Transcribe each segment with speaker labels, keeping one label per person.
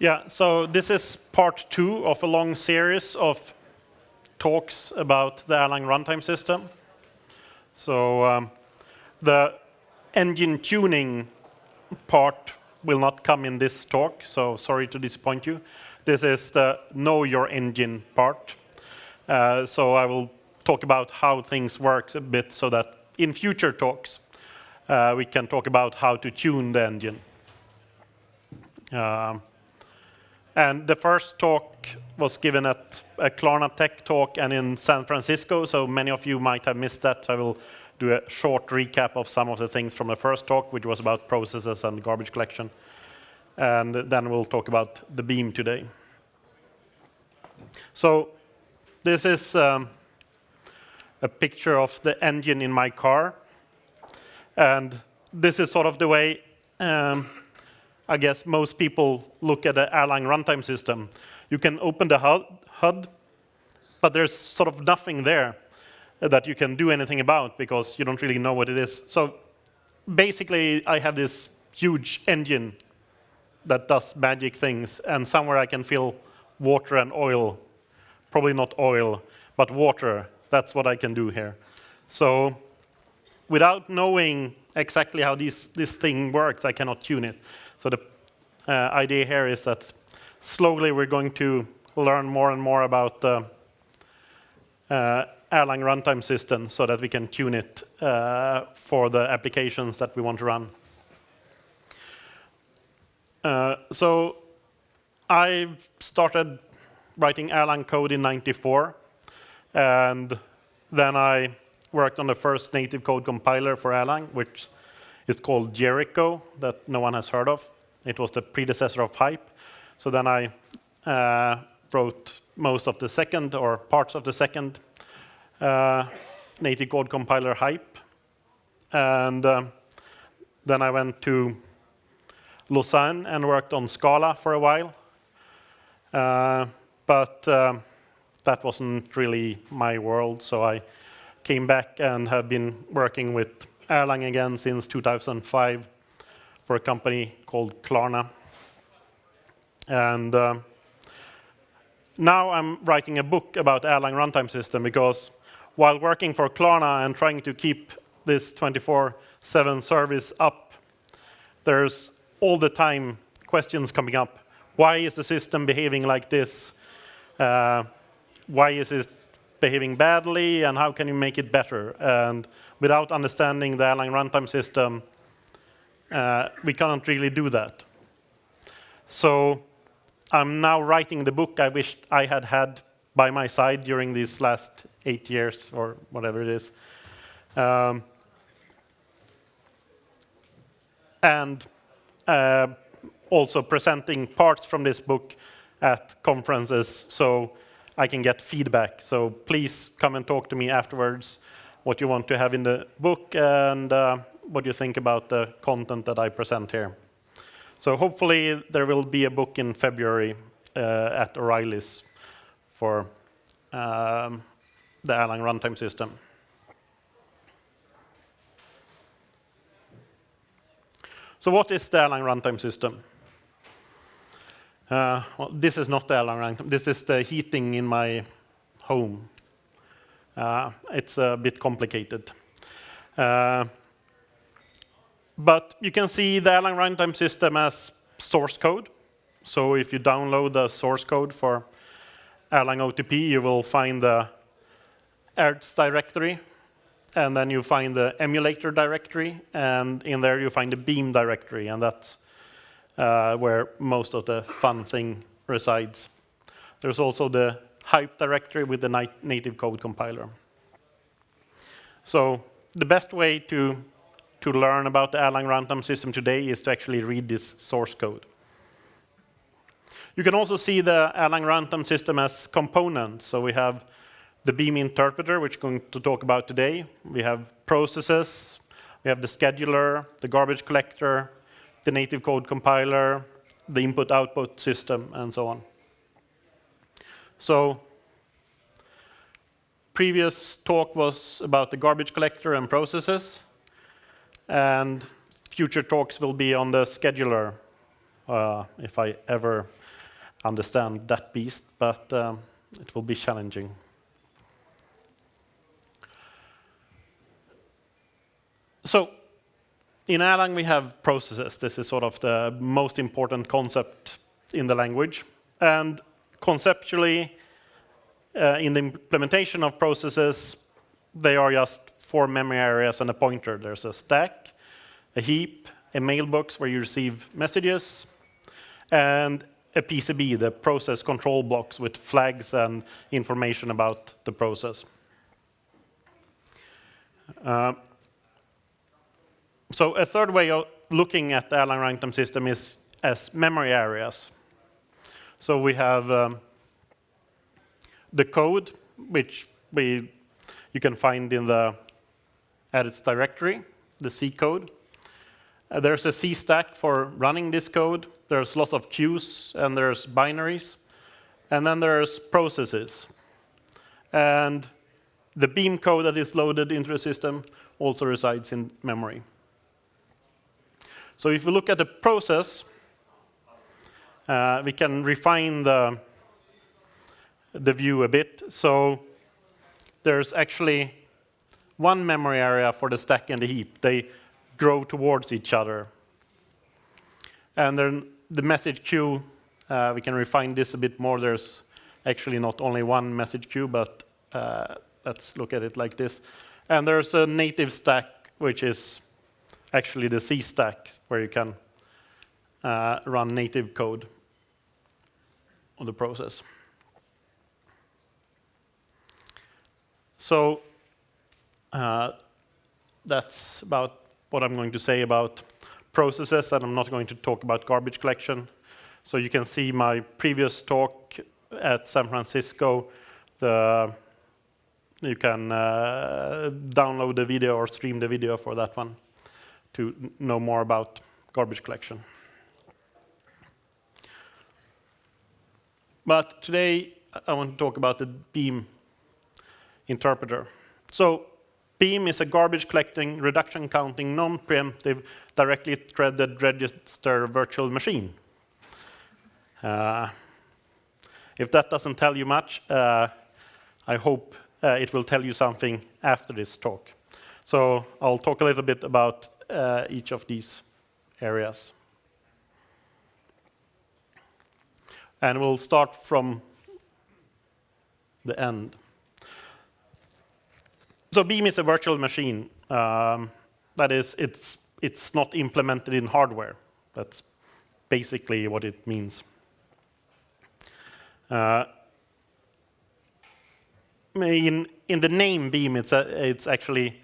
Speaker 1: Yeah, so this is part 2 of a long series of talks about the Erlang runtime system. So the engine tuning part will not come in this talk, so sorry to disappoint you. This is the know your engine part. So I will talk about how things work a bit so that in future talks we can talk about how to tune the engine. And the first talk was given at a Klarna Tech talk and in San Francisco, so many of you might have missed that. So I will do a short recap of some of the things from the first talk, which was about processes and garbage collection. And then we'll talk about the beam today. So this is a picture of the engine in my car. And this is sort of the way I guess most people look at the Erlang runtime system. You can open the HUD, but there's sort of nothing there that you can do anything about because you don't really know what it is. So basically, I have this huge engine that does magic things, and somewhere I can fill water and oil. Probably not oil, but water. That's what I can do here. So without knowing exactly how this thing works, I cannot tune it. So the idea here is that slowly we're going to learn more and more about the Erlang runtime system so that we can tune it for the applications that we want to run. So I started writing Erlang code in '94, and then I worked on the first native code compiler for Erlang, which is called Jericho, that no one has heard of. It was the predecessor of Hype. So then I wrote most of the second, or parts of the second native code compiler Hype. And then I went to Lausanne and worked on Scala for a while. But that wasn't really my world, so I came back and have been working with Erlang again since 2005 for a company called Klarna. And now I'm writing a book about Erlang runtime system because while working for Klarna and trying to keep this 24/7 service up, there's all the time questions coming up. Why is the system behaving like this? Why is it behaving badly, and how can you make it better? And without understanding the Erlang runtime system, we cannot really do that. So I'm now writing the book I wished I had had by my side during these last 8 years, or whatever it is. And also presenting parts from this book at conferences so I can get feedback. So please come and talk to me afterwards what you want to have in the book and what you think about the content that I present here. So hopefully there will be a book in February at O'Reilly's for the Erlang runtime system. So what is the Erlang runtime system? Well, this is not the Erlang runtime. This is the heating in my home. It's a bit complicated. But you can see the Erlang runtime system as source code. So if you download the source code for Erlang OTP, you will find the erts directory, and then you find the emulator directory, and in there you find the beam directory, and that's where most of the fun thing resides. There's also the Hype directory with the native code compiler. So the best way to learn about the Erlang runtime system today is to actually read this source code. You can also see the Erlang runtime system as components. So we have the beam interpreter, which we're going to talk about today. We have processes, we have the scheduler, the garbage collector, the native code compiler, the input-output system, and so on. So previous talk was about the garbage collector and processes, and future talks will be on the scheduler, if I ever understand that beast, but it will be challenging. So in Erlang, we have processes. This is sort of the most important concept in the language. And conceptually, in the implementation of processes, they are just 4 memory areas and a pointer. There's a stack, a heap, a mailbox where you receive messages, and a PCB, the process control blocks with flags and information about the process. So a third way of looking at the Erlang runtime system is as memory areas. So we have the code, which you can find in the edits directory, the C code. There's a C stack for running this code. There's lots of queues, and there's binaries. And then there's processes. And the Beam code that is loaded into the system also resides in memory. So if we look at the process, we can refine the view a bit. So there's actually one memory area for the stack and the heap. They grow towards each other. And then the message queue, we can refine this a bit more. There's actually not only one message queue, but let's look at it like this. And there's a native stack, which is actually the C stack, where you can run native code on the process. So that's about what I'm going to say about processes, and I'm not going to talk about garbage collection. So you can see my previous talk at San Francisco. You can download the video or stream the video for that one to know more about garbage collection. But today, I want to talk about the Beam interpreter. So Beam is a garbage collecting, reduction counting, non-preemptive, directly threaded register virtual machine. If that doesn't tell you much, I hope it will tell you something after this talk. So I'll talk a little bit about each of these areas. And we'll start from the end. So Beam is a virtual machine. That is, it's not implemented in hardware. That's basically what it means. In the name Beam, it's actually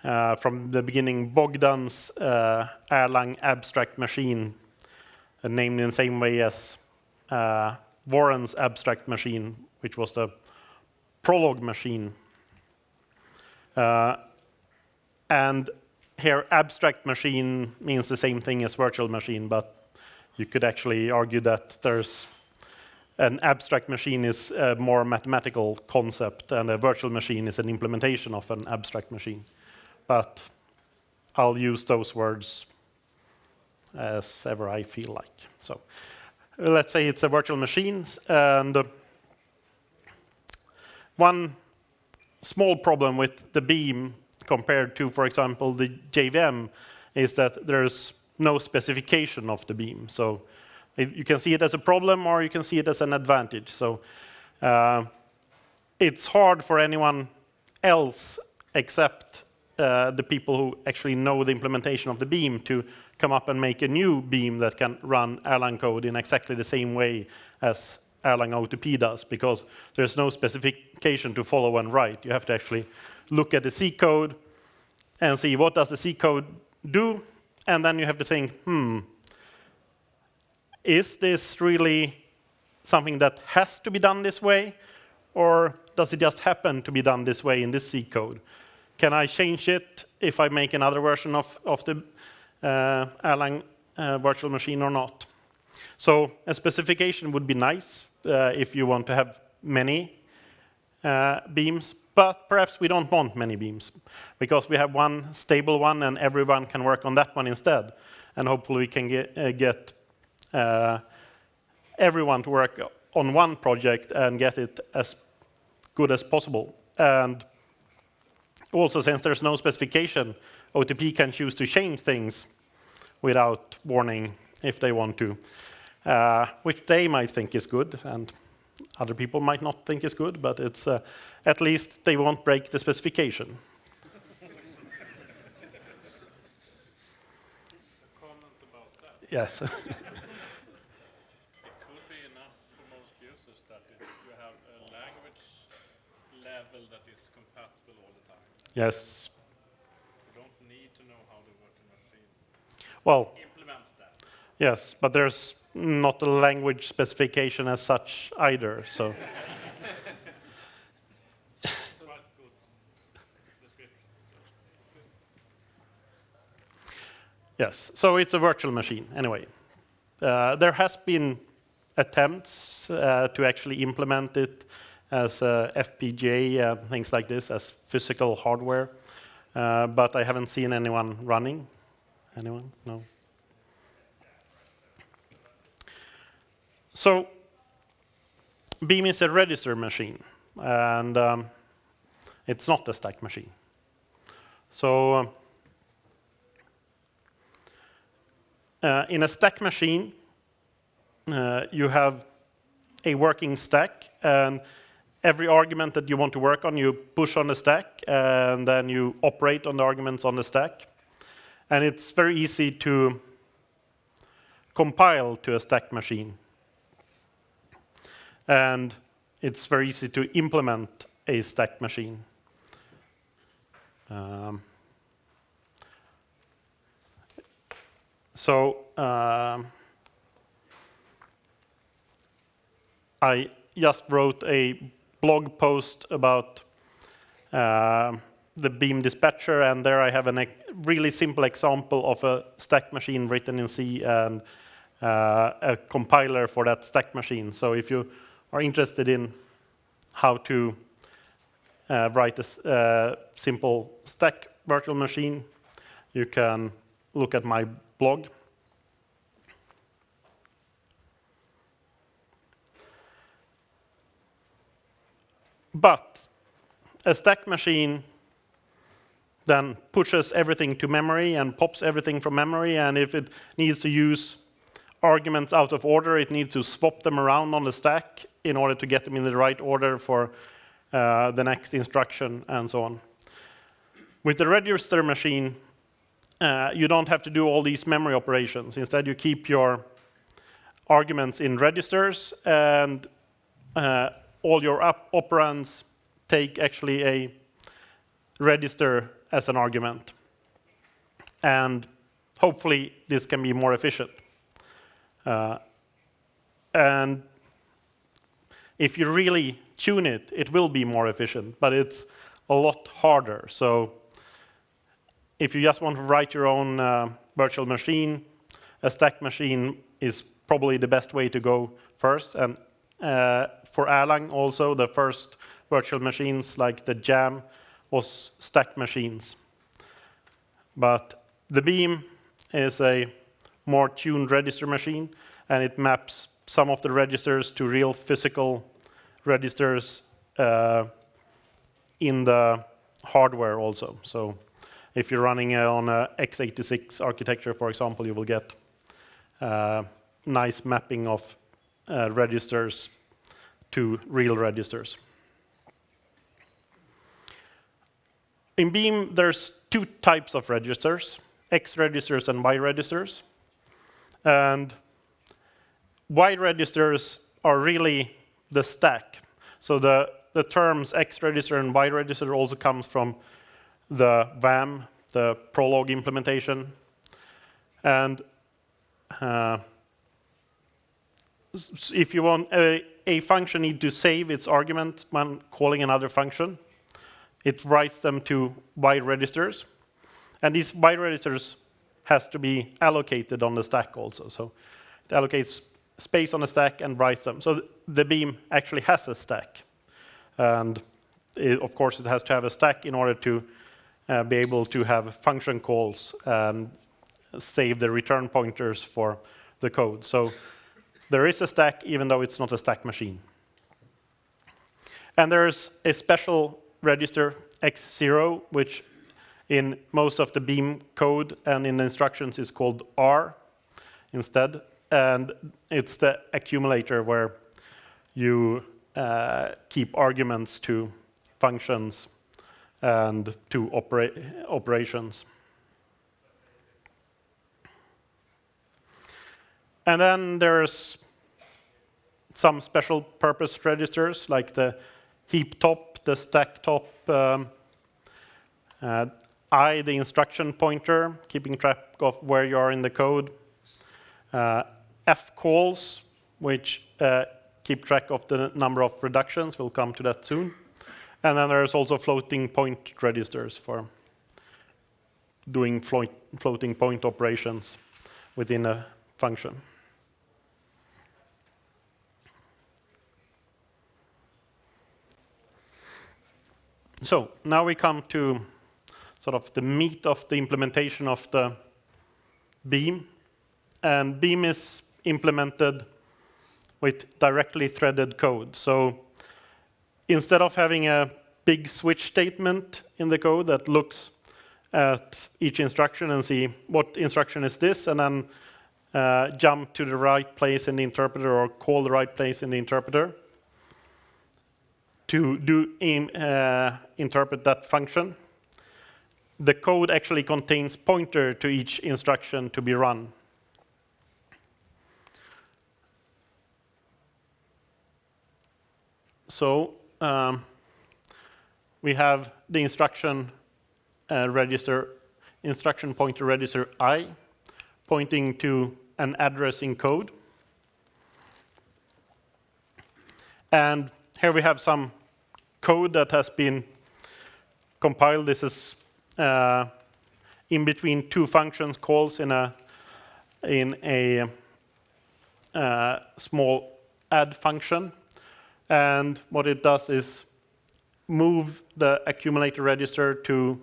Speaker 1: from the beginning Bogdan's Erlang abstract machine, named in the same way as Warren's abstract machine, which was the Prolog machine. And here, abstract machine means the same thing as virtual machine, but you could actually argue that there's an abstract machine is a more mathematical concept, and a virtual machine is an implementation of an abstract machine. But I'll use those words as ever I feel like. So let's say it's a virtual machine, and one small problem with the Beam compared to, for example, the JVM is that there's no specification of the Beam. So you can see it as a problem, or you can see it as an advantage. So it's hard for anyone else except the people who actually know the implementation of the Beam to come up and make a new Beam that can run Erlang code in exactly the same way as Erlang OTP does, because there's no specification to follow and write. You have to actually look at the C code and see what does the C code do, and then you have to think, is this really something that has to be done this way, or does it just happen to be done this way in this C code? Can I change it if I make another version of the Erlang virtual machine or not? So a specification would be nice if you want to have many beams, but perhaps we don't want many beams, because we have one stable one and everyone can work on that one instead. And hopefully we can get everyone to work on one project and get it as good as possible. And also, since there's no specification, OTP can choose to change things without warning if they want to, which they might think is good, and other people might not think is good, but it's at least they won't break the specification.
Speaker 2: A comment about that.
Speaker 1: Yes.
Speaker 2: It could be enough for most users that you have a language level that is compatible all the time.
Speaker 1: Yes.
Speaker 2: You don't need to know how the virtual machine
Speaker 1: Well,
Speaker 2: implements that.
Speaker 1: yes, but there's not a language specification as such either, so.
Speaker 2: It's quite good description.
Speaker 1: Yes, so it's a virtual machine anyway. There has been attempts to actually implement it as FPGA and things like this, as physical hardware, but I haven't seen anyone running. Anyone? No. So Beam is a register machine, and it's not a stack machine. So in a stack machine, you have a working stack, and every argument that you want to work on, you push on the stack, and then you operate on the arguments on the stack. And it's very easy to compile to a stack machine. And it's very easy to implement a stack machine. I just wrote a blog post about the Beam dispatcher, and there I have a really simple example of a stack machine written in C and a compiler for that stack machine. So if you are interested in how to write a simple stack virtual machine, you can look at my blog. But a stack machine then pushes everything to memory and pops everything from memory, and if it needs to use arguments out of order, it needs to swap them around on the stack in order to get them in the right order for the next instruction, and so on. With the register machine, you don't have to do all these memory operations. Instead, you keep your arguments in registers, and all your operands take actually a register as an argument. And hopefully, this can be more efficient. And if you really tune it, it will be more efficient, but it's a lot harder. So if you just want to write your own virtual machine, a stack machine is probably the best way to go first. And for Erlang also, the first virtual machines like the Jam was stack machines. But the Beam is a more tuned register machine, and it maps some of the registers to real physical registers in the hardware also. So if you're running on a x86 architecture, for example, you will get nice mapping of registers to real registers. In Beam, there's two types of registers, X registers and Y registers. And Y registers are really the stack. So the terms X register and Y register also comes from the VAM, the Prolog implementation. And if you want a function need to save its argument when calling another function, it writes them to Y registers. And these Y registers has to be allocated on the stack also. So it allocates space on the stack and writes them. So the Beam actually has a stack. And of course, it has to have a stack in order to be able to have function calls and save the return pointers for the code. So there is a stack, even though it's not a stack machine. And there's a special register, x0, which in most of the Beam code and in the instructions is called R instead. And it's the accumulator where you keep arguments to functions and to operations. And then there's some special purpose registers like the heap top, the stack top, I, the instruction pointer, keeping track of where you are in the code, F calls, which keep track of the number of reductions. We'll come to that soon. And then there's also floating point registers for doing floating point operations within a function. So now we come to sort of the meat of the implementation of the Beam. And Beam is implemented with directly threaded code. So instead of having a big switch statement in the code that looks at each instruction and see what instruction is this, and then jump to the right place in the interpreter or call the right place in the interpreter to interpret that function, the code actually contains pointer to each instruction to be run. So we have the instruction pointer register I, pointing to an address in code. And here we have some code that has been compiled. This is in between two functions calls in a small add function. And what it does is move the accumulator register to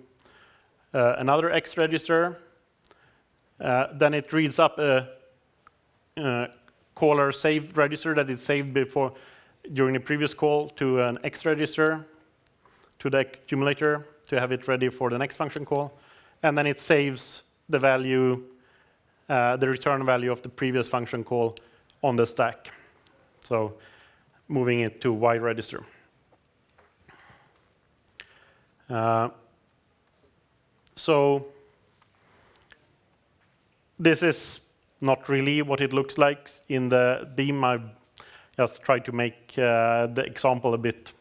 Speaker 1: another X register. Then it reads up a caller saved register that it saved before during the previous call to an X register to the accumulator to have it ready for the next function call. And then it saves the value, the return value of the previous function call on the stack. So moving it to Y register. So this is not really what it looks like in the Beam. I've just tried to make the example a bit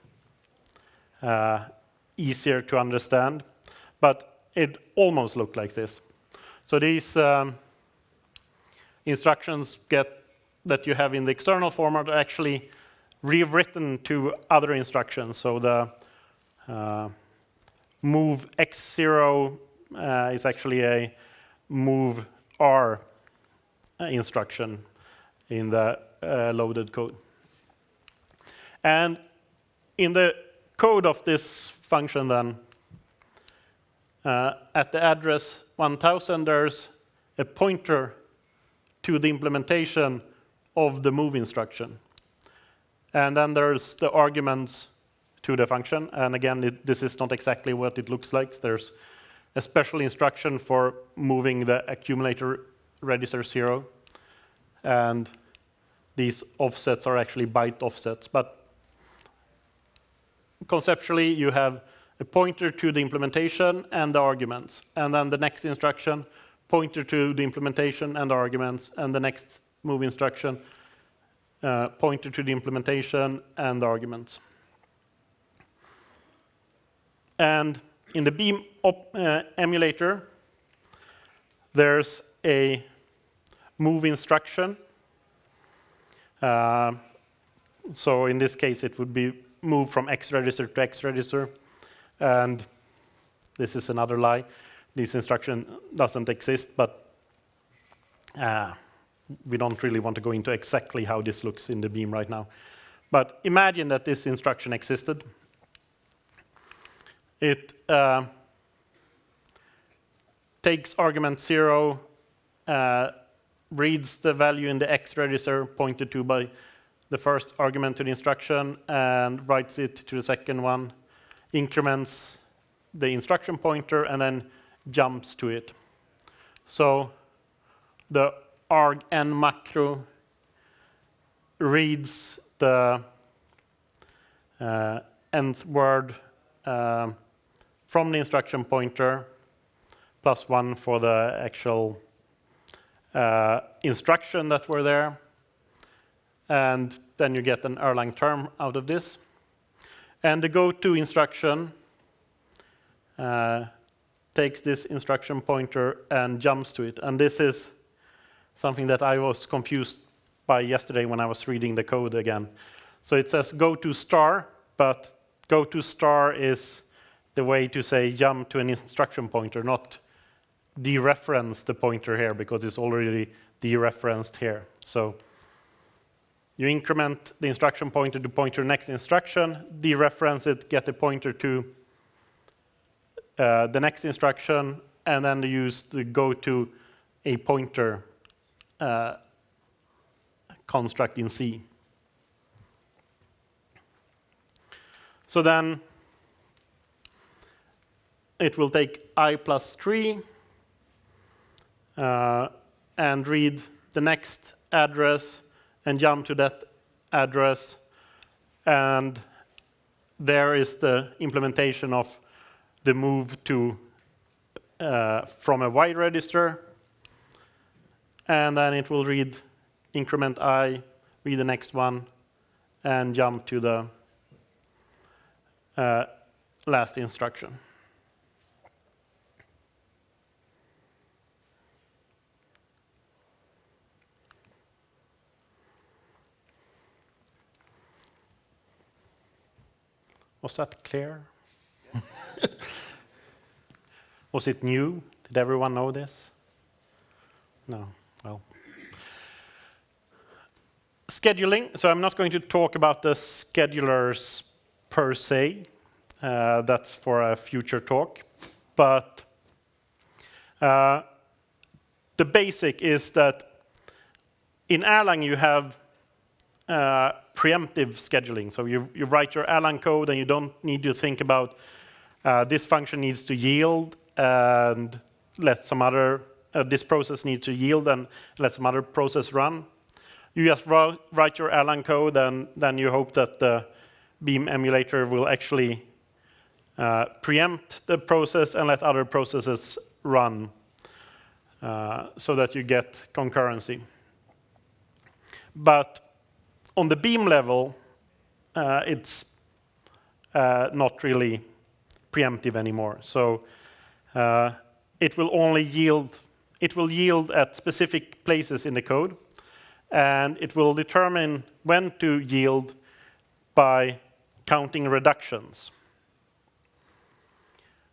Speaker 1: easier to understand, but it almost looked like this. So these instructions that you have in the external format are actually rewritten to other instructions. So the move x0 is actually a move R instruction in the loaded code. And in the code of this function then, at the address 1000, there's a pointer to the implementation of the move instruction. And then there's the arguments to the function. And again, this is not exactly what it looks like. There's a special instruction for moving the accumulator register 0. And these offsets are actually byte offsets. But conceptually, you have a pointer to the implementation and the arguments. And then the next instruction, pointer to the implementation and the arguments. And the next move instruction, pointer to the implementation and the arguments. And in the Beam emulator, there's a move instruction. So in this case, it would be move from X register to X register. And this is another lie. This instruction doesn't exist, but we don't really want to go into exactly how this looks in the Beam right now. But imagine that this instruction existed. It takes argument 0, reads the value in the X register pointed to by the first argument to the instruction and writes it to the second one, increments the instruction pointer, and then jumps to it. So the argn macro reads the nth word from the instruction pointer, +1 for the actual instruction that were there. And then you get an Erlang term out of this. And the goto instruction takes this instruction pointer and jumps to it. And this is something that I was confused by yesterday when I was reading the code again. So it says goto star, but goto star is the way to say jump to an instruction pointer, not dereference the pointer here, because it's already dereferenced here. So you increment the instruction pointer to point to the next instruction, dereference it, get the pointer to the next instruction, and then use the go to a pointer construct in C. So then it will take I plus 3 and read the next address and jump to that address. And there is the implementation of the move to from a Y register. And then it will read increment I, read the next one, and jump to the last instruction. Was that clear? Was it new? Did everyone know this? No. Well. Scheduling. So I'm not going to talk about the schedulers per se. That's for a future talk. But the basic is that in Erlang you have preemptive scheduling. So you write your Erlang code and you don't need to think about this function needs to yield and let some other, this process needs to yield and let some other process run. You just write your Erlang code and then you hope that the Beam emulator will actually preempt the process and let other processes run so that you get concurrency. But on the Beam level, it's not really preemptive anymore. So it will only yield at specific places in the code, and it will determine when to yield by counting reductions.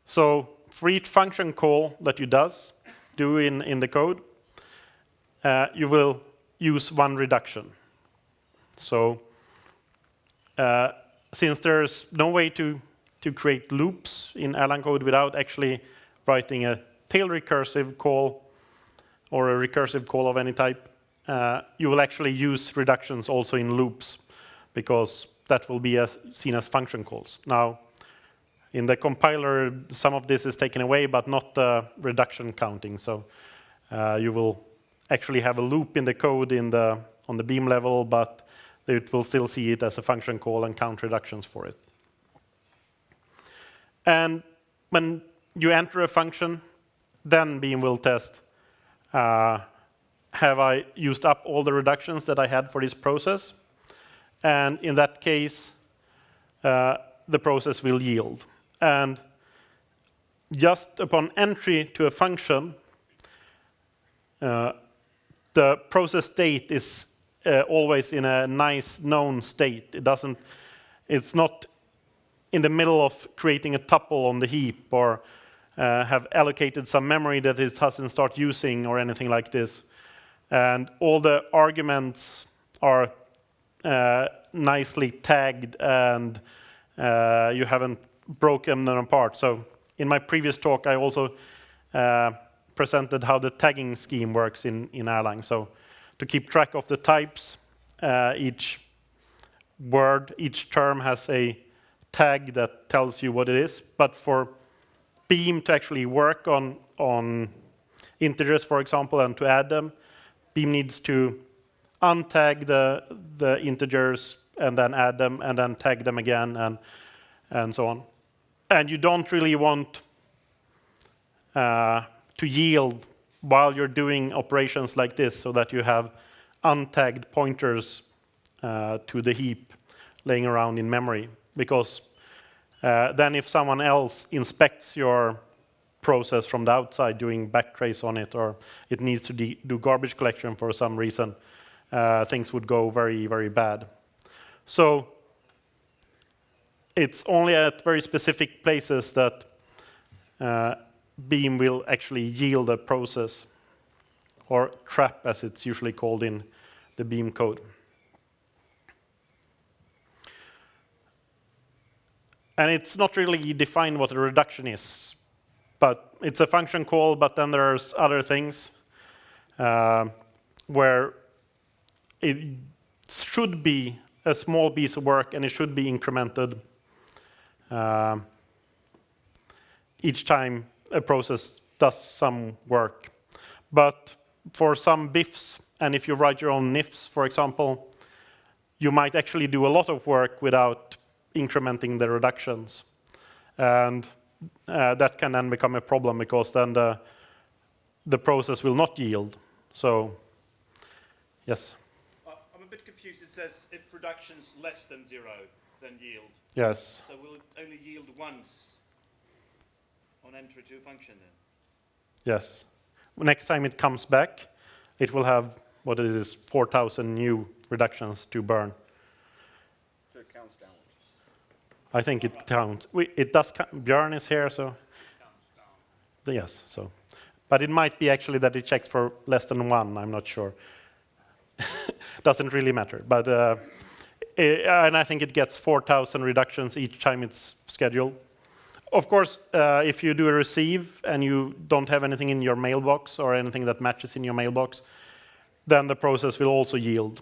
Speaker 1: So for each function call that you do in the code, you will use one reduction. So since there's no way to create loops in Erlang code without actually writing a tail recursive call or a recursive call of any type, you will actually use reductions also in loops, because that will be seen as function calls. Now, in the compiler, some of this is taken away, but not the reduction counting. So you will actually have a loop in the code on the Beam level, but it will still see it as a function call and count reductions for it. And when you enter a function, then Beam will test, have I used up all the reductions that I had for this process? And in that case, the process will yield. And just upon entry to a function, the process state is always in a nice known state. It's not in the middle of creating a tuple on the heap or have allocated some memory that it doesn't start using or anything like this. And all the arguments are nicely tagged and you haven't broken them apart. So in my previous talk, I also presented how the tagging scheme works in Erlang. So to keep track of the types, each word, each term has a tag that tells you what it is. But for Beam to actually work on integers, for example, and to add them, Beam needs to untag the integers and then add them and then tag them again and so on. And you don't really want to yield while you're doing operations like this so that you have untagged pointers to the heap laying around in memory. Because then if someone else inspects your process from the outside doing backtrace on it, or it needs to do garbage collection for some reason, things would go very, very bad. So it's only at very specific places that Beam will actually yield a process, or trap as it's usually called in the Beam code. And it's not really defined what a reduction is, but it's a function call, but then there's other things where it should be a small piece of work and it should be incremented each time a process does some work. But for some BIFs, and if you write your own NIFs, for example, you might actually do a lot of work without incrementing the reductions. And that can then become a problem because then the process will not yield. So, yes?
Speaker 3: I'm a bit confused. It says if reduction's less than 0, then yield.
Speaker 1: Yes.
Speaker 3: So will it only yield once on entry to a function then?
Speaker 1: Yes. Next time it comes back, it will have, what it is, 4,000 new reductions to burn.
Speaker 3: So it counts downwards.
Speaker 1: I think it counts. It does count. Björn is here, so. Yes, so. But it might be actually that it checks for less than 1, I'm not sure. Doesn't really matter. But and I think it gets 4,000 reductions each time it's scheduled. Of course, if you do a receive and you don't have anything in your mailbox or anything that matches in your mailbox, then the process will also yield.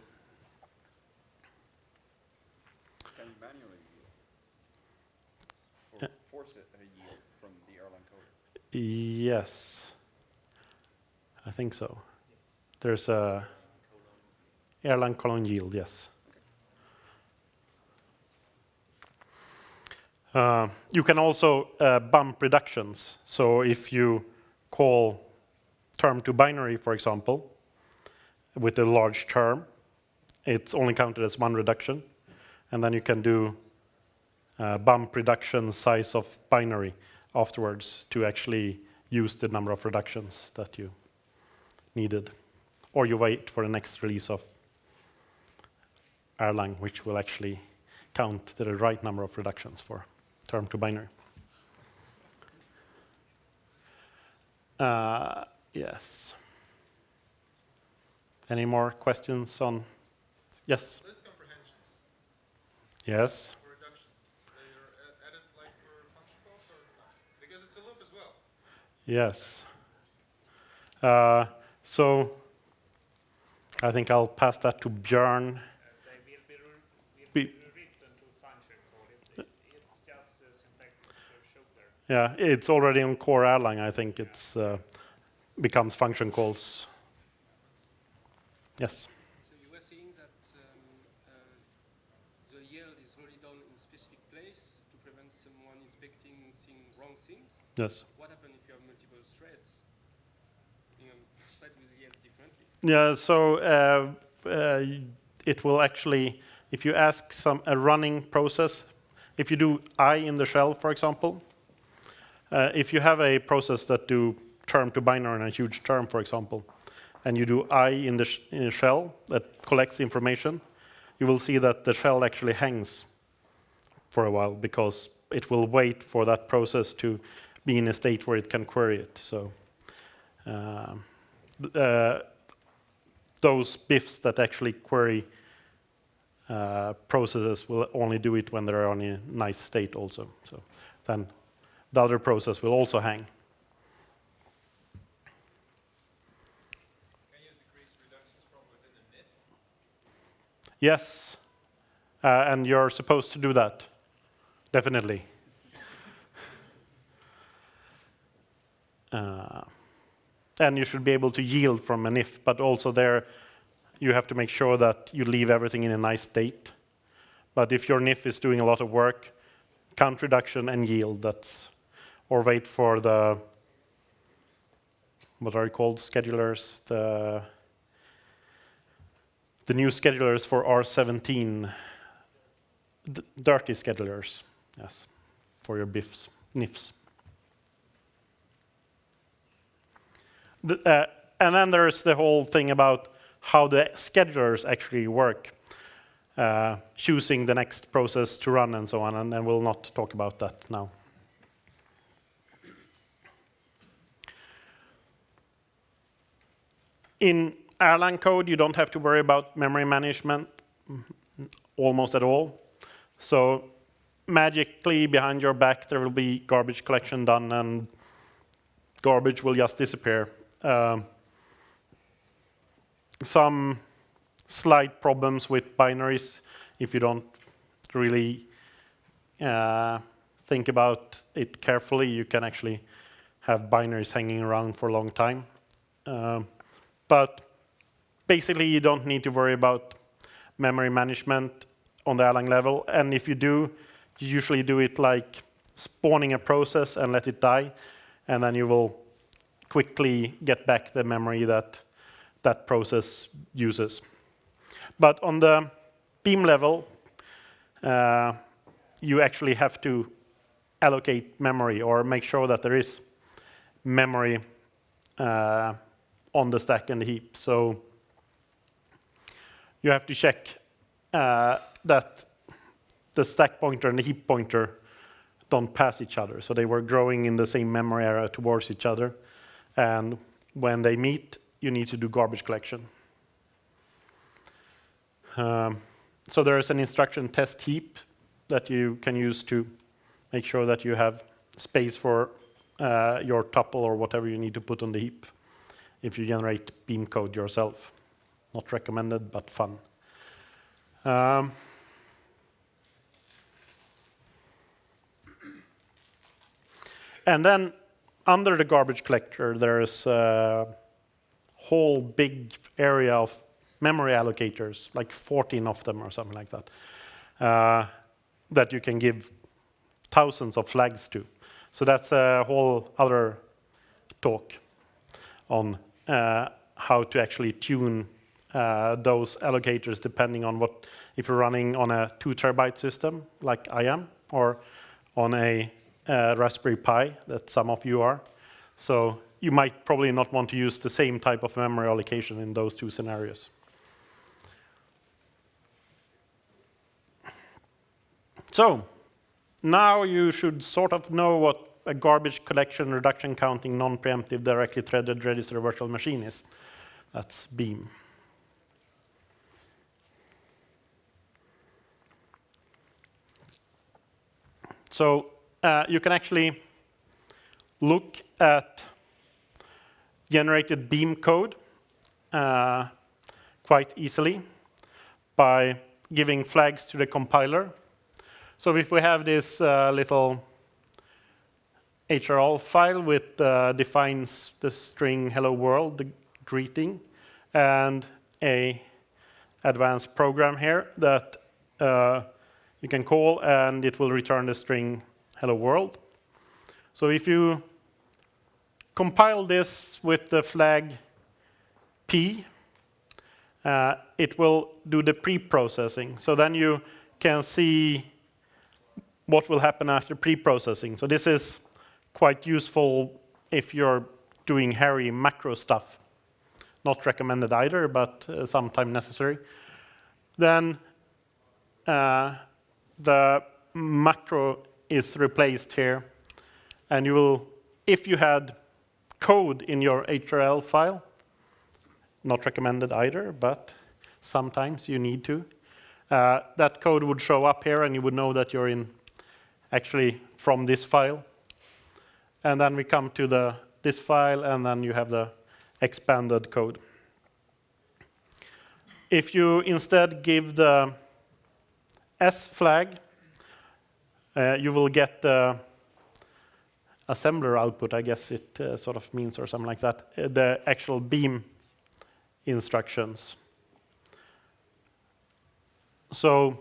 Speaker 4: Can you manually yield? Or force it a yield from the Erlang code?
Speaker 1: Yes. I think so. Yes. There's a Erlang colon yield, yes. You can also bump reductions. So if you call term to binary, for example, with a large term, it's only counted as 1 reduction. And then you can do bump reduction size of binary afterwards to actually use the number of reductions that you needed. Or you wait for the next release of Erlang, which will actually count the right number of reductions for term to binary. Yes. Any more questions on? Yes.
Speaker 2: List comprehensions.
Speaker 1: Yes.
Speaker 2: For reductions. They are added like for function calls or not? Because it's a loop as well.
Speaker 1: Yes. So I think I'll pass that to Björn.
Speaker 2: They will be written to function call. It's just syntactic show there.
Speaker 1: Yeah, it's already on core Erlang. I think it's becomes function calls. Yes.
Speaker 5: So you were saying that the yield is really done in specific place to prevent someone inspecting wrong things.
Speaker 1: Yes.
Speaker 5: What happens if you have multiple threads? Thread will yield differently.
Speaker 1: Yeah. So it will actually, if you ask a running process, if you do I in the shell, for example, if you have a process that do term to binary and a huge term, for example, and you do I in the shell that collects information, you will see that the shell actually hangs for a while because it will wait for that process to be in a state where it can query it. So those BIFs that actually query processes will only do it when they're on a nice state also. So then the other process will also hang. Yes, and you're supposed to do that, definitely. And you should be able to yield from an if, but also there you have to make sure that you leave everything in a nice state. But if your if is doing a lot of work, count reduction and yield, that's, or wait for the, what are called, schedulers, the new schedulers for R17, dirty schedulers, yes, for your BIFs, NIFs. And then there's the whole thing about how the schedulers actually work, choosing the next process to run and so on, and we'll not talk about that now. In Erlang code, you don't have to worry about memory management almost at all. So magically behind your back, there will be garbage collection done, and garbage will just disappear. Some slight problems with binaries if you don't really think about it carefully. You can actually have binaries hanging around for a long time. But basically, you don't need to worry about memory management on the Erlang level. And if you do, you usually do it like spawning a process and let it die. And then you will quickly get back the memory that that process uses. But on the beam level, you actually have to allocate memory or make sure that there is memory on the stack and the heap. So you have to check that the stack pointer and the heap pointer don't pass each other. So they were growing in the same memory area towards each other. And when they meet, you need to do garbage collection. So there is an instruction test heap that you can use to make sure that you have space for your tuple or whatever you need to put on the heap if you generate beam code yourself. Not recommended, but fun. And then under the garbage collector, there's a whole big area of memory allocators, like 14 of them or something like that, that you can give thousands of flags to. So that's a whole other talk on how to actually tune those allocators depending on what, if you're running on a 2 terabyte system like I am, or on a Raspberry Pi that some of you are. So you might probably not want to use the same type of memory allocation in those two scenarios. So now you should sort of know what a garbage collection, reduction counting, non-preemptive, directly threaded register virtual machine is. That's Beam. So you can actually look at generated Beam code quite easily by giving flags to the compiler. So if we have this little HRL file with defines the string hello world, the greeting, and a advanced program here that you can call, and it will return the string hello world. So if you compile this with the flag P, it will do the pre-processing. So then you can see what will happen after pre-processing. So this is quite useful if you're doing hairy macro stuff. Not recommended either, but sometimes necessary. Then the macro is replaced here. And you will, if you had code in your HRL file, not recommended either, but sometimes you need to, that code would show up here and you would know that you're in actually from this file. And then we come to this file, and then you have the expanded code. If you instead give the S flag, you will get the assembler output, I guess it sort of means, or something like that, the actual beam instructions. So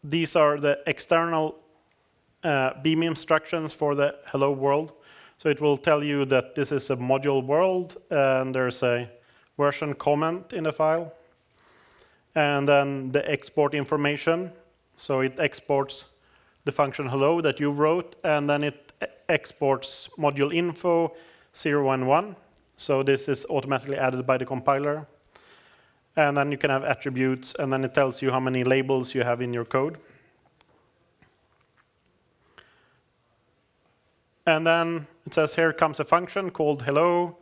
Speaker 1: these are the external beam instructions for the hello world. So it will tell you that this is a module world, and there's a version comment in the file. And then the export information. So it exports the function hello that you wrote, and then it exports module info 0 and 1. So this is automatically added by the compiler. And then you can have attributes, and then it tells you how many labels you have in your code. And then it says here comes a function called hello,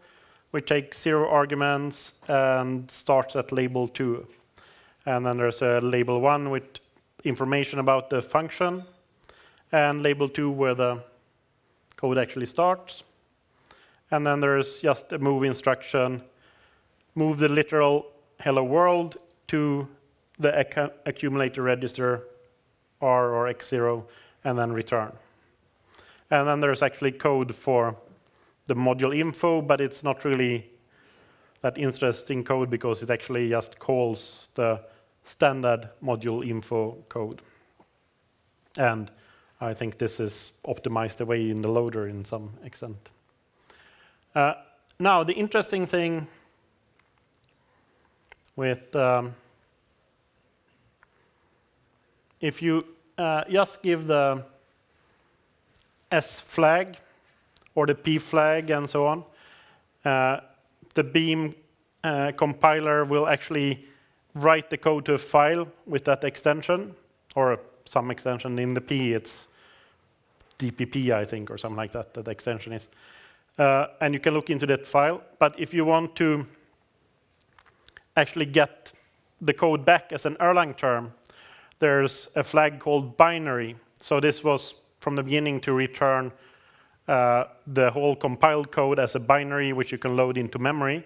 Speaker 1: which takes 0 arguments and starts at label 2. And then there's a label 1 with information about the function, and label 2 where the code actually starts. And then there's just a move instruction, move the literal hello world to the accumulator register R or X0, and then return. And then there's actually code for the module info, but it's not really that interesting code because it actually just calls the standard module info code. And I think this is optimized away in the loader in some extent. Now, the interesting thing with if you just give the S flag or the P flag and so on, the Beam compiler will actually write the code to a file with that extension, or some extension. In the P, it's DPP, I think, or something like that, that the extension is. And you can look into that file. But if you want to actually get the code back as an Erlang term, there's a flag called binary. So this was from the beginning to return the whole compiled code as a binary, which you can load into memory.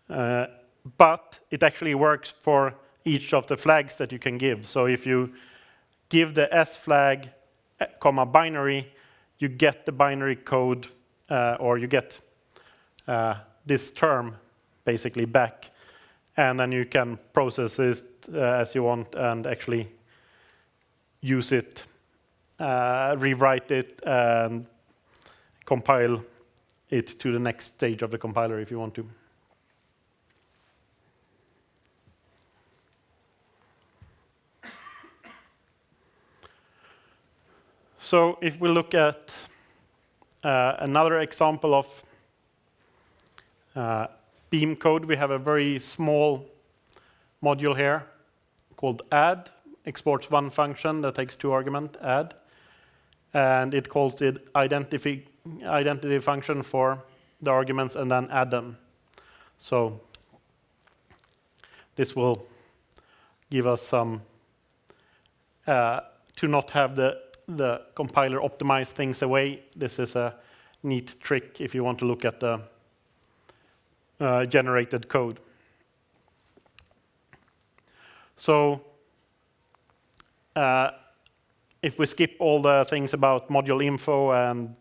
Speaker 1: But it actually works for each of the flags that you can give. So if you give the S flag, comma binary, you get the binary code, or you get this term basically back. And then you can process it as you want and actually use it, rewrite it, and compile it to the next stage of the compiler if you want to. So if we look at another example of Beam code, we have a very small module here called add. Exports one function that takes 2 arguments, add. And it calls the identity function for the arguments and then add them. So this will give us some, to not have the compiler optimize things away. This is a neat trick if you want to look at the generated code. So if we skip all the things about module info and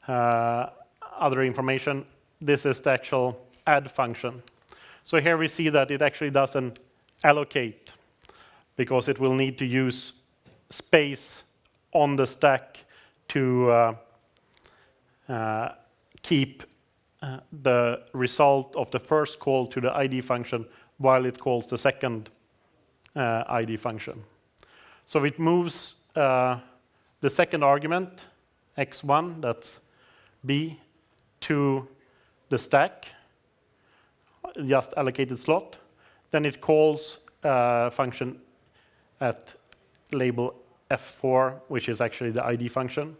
Speaker 1: other information, this is the actual add function. So here we see that it actually doesn't allocate because it will need to use space on the stack to keep the result of the first call to the ID function while it calls the second ID function. So it moves the second argument, x1, that's B, to the stack, just allocated slot. Then it calls a function at label F4, which is actually the ID function.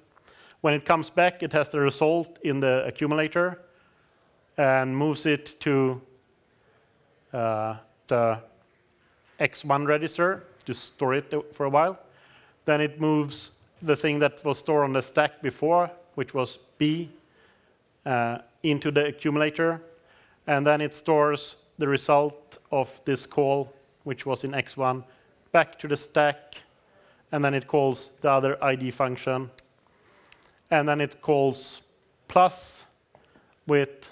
Speaker 1: When it comes back, it has the result in the accumulator and moves it to the X1 register to store it for a while. Then it moves the thing that was stored on the stack before, which was B, into the accumulator. And then it stores the result of this call, which was in X1, back to the stack. And then it calls the other ID function. And then it calls plus with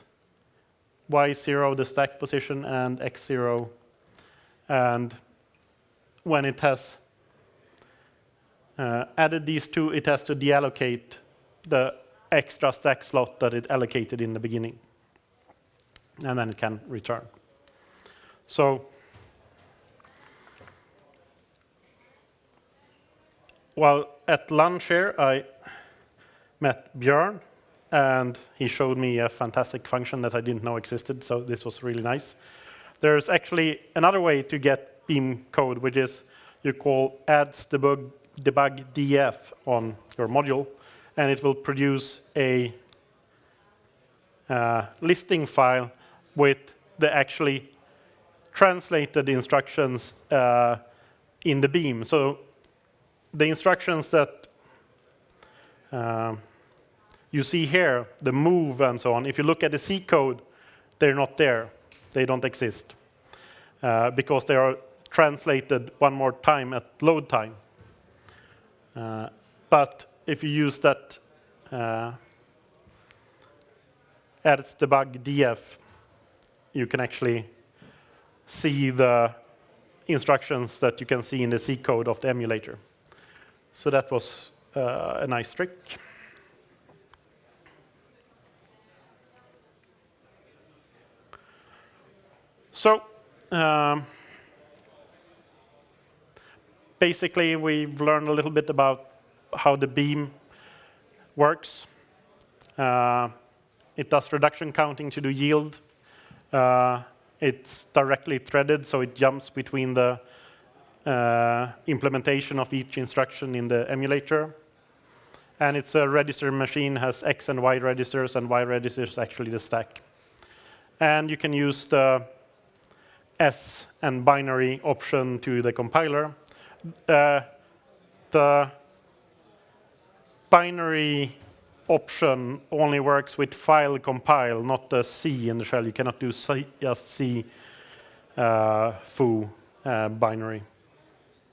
Speaker 1: Y0, the stack position, and X0. And when it has added these two, it has to deallocate the extra stack slot that it allocated in the beginning. And then it can return. So while at lunch here, I met Björn, and he showed me a fantastic function that I didn't know existed, so this was really nice. There's actually another way to get Beam code, which is you call adds debug df on your module, and it will produce a listing file with the actually translated instructions in the Beam. So the instructions that you see here, the move and so on, if you look at the C code, they're not there. They don't exist because they are translated one more time at load time. But if you use that adds debug df, you can actually see the instructions that you can see in the C code of the emulator. So that was a nice trick. So basically, we've learned a little bit about how the Beam works. It does reduction counting to do yield. It's directly threaded, so it jumps between the implementation of each instruction in the emulator. And it's a register machine, has X and Y registers, and Y registers actually the stack. And you can use the S and binary option to the compiler. The binary option only works with file compile, not the C in the shell. You cannot do just C foo binary.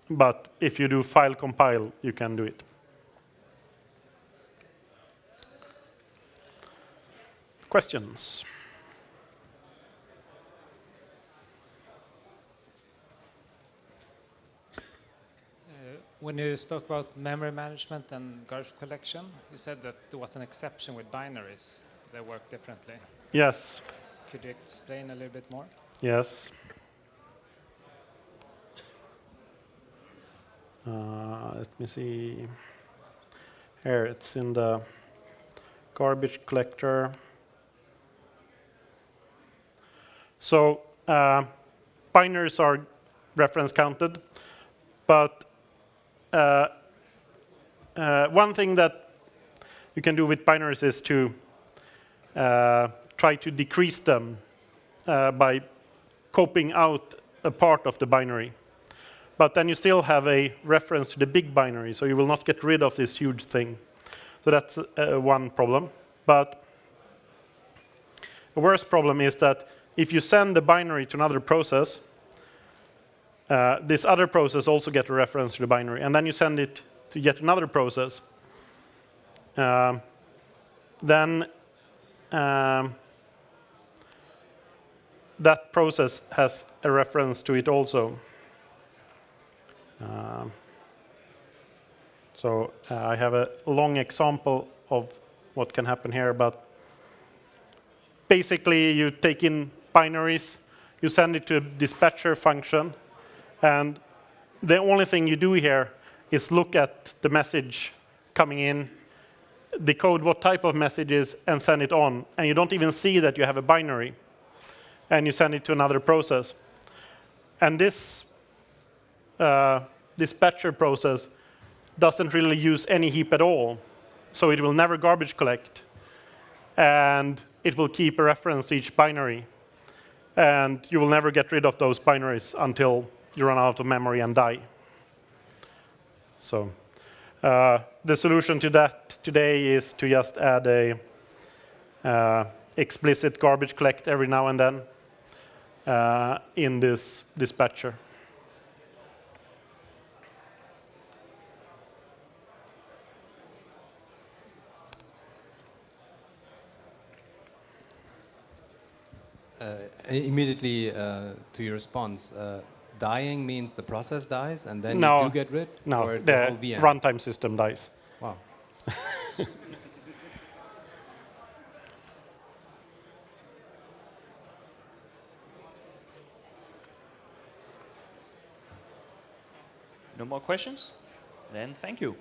Speaker 1: But if you do file compile, you can do it. Questions?
Speaker 6: When you spoke about memory management and garbage collection, you said that there was an exception with binaries. They work differently.
Speaker 1: Yes.
Speaker 6: Could you explain a little bit more?
Speaker 1: Yes. Let me see. Here, it's in the garbage collector. So binaries are reference counted, but one thing that you can do with binaries is to try to decrease them by copying out a part of the binary. But then you still have a reference to the big binary, so you will not get rid of this huge thing. So that's one problem. But the worst problem is that if you send the binary to another process, this other process also gets a reference to the binary, and then you send it to yet another process. Then that process has a reference to it also. So I have a long example of what can happen here, but basically you take in binaries, you send it to a dispatcher function, and the only thing you do here is look at the message coming in, decode what type of message is, and send it on. And you don't even see that you have a binary. And you send it to another process. And this dispatcher process doesn't really use any heap at all. So it will never garbage collect. And it will keep a reference to each binary. And you will never get rid of those binaries until you run out of memory and die. So the solution to that today is to just add a explicit garbage collect every now and then in this dispatcher.
Speaker 7: Immediately to your response, dying means the process dies and then
Speaker 1: No,
Speaker 7: you do get rid?
Speaker 1: No,
Speaker 7: Or
Speaker 1: the
Speaker 7: whole VM?
Speaker 1: runtime system dies.
Speaker 7: Wow.
Speaker 8: No more questions? Then thank you.